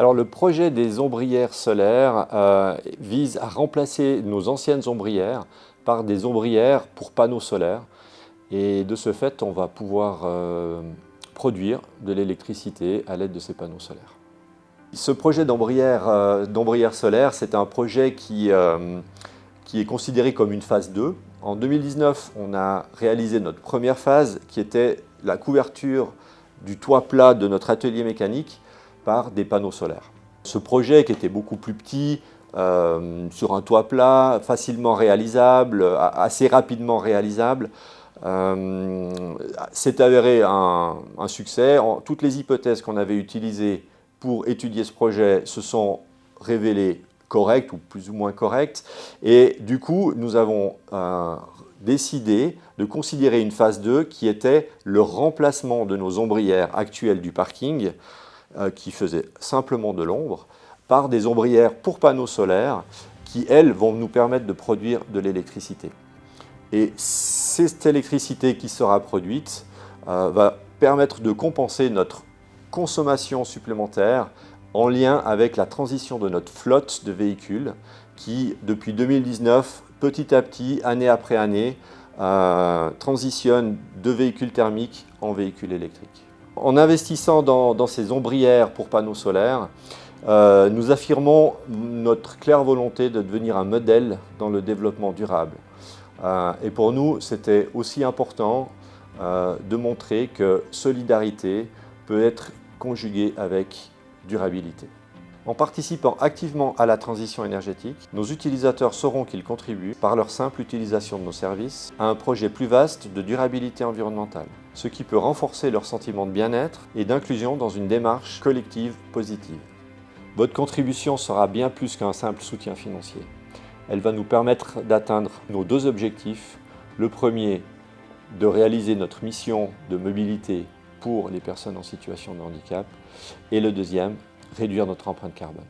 Alors le projet des ombrières solaires vise à remplacer nos anciennes ombrières par des ombrières pour panneaux solaires. Et de ce fait, on va pouvoir produire de l'électricité à l'aide de ces panneaux solaires. Ce projet d'ombrière solaire, c'est un projet qui est considéré comme une phase 2. En 2019, on a réalisé notre première phase qui était la couverture du toit plat de notre atelier mécanique par des panneaux solaires. Ce projet qui était beaucoup plus petit, sur un toit plat, facilement réalisable, assez rapidement réalisable, s'est avéré un succès. Toutes les hypothèses qu'on avait utilisées pour étudier ce projet se sont révélées correctes ou plus ou moins correctes. Et du coup, nous avons décidé de considérer une phase 2 qui était le remplacement de nos ombrières actuelles du parking, qui faisaient simplement de l'ombre, par des ombrières pour panneaux solaires qui, elles, vont nous permettre de produire de l'électricité. Et cette électricité qui sera produite va permettre de compenser notre consommation supplémentaire en lien avec la transition de notre flotte de véhicules qui, depuis 2019, petit à petit, année après année, transitionne de véhicules thermiques en véhicules électriques. En investissant dans ces ombrières pour panneaux solaires, nous affirmons notre claire volonté de devenir un modèle dans le développement durable. Et pour nous, c'était aussi important de montrer que solidarité peut être conjuguée avec durabilité. En participant activement à la transition énergétique, nos utilisateurs sauront qu'ils contribuent, par leur simple utilisation de nos services, à un projet plus vaste de durabilité environnementale, ce qui peut renforcer leur sentiment de bien-être et d'inclusion dans une démarche collective positive. Votre contribution sera bien plus qu'un simple soutien financier. Elle va nous permettre d'atteindre nos deux objectifs. Le premier, de réaliser notre mission de mobilité pour les personnes en situation de handicap. Et le deuxième, réduire notre empreinte carbone.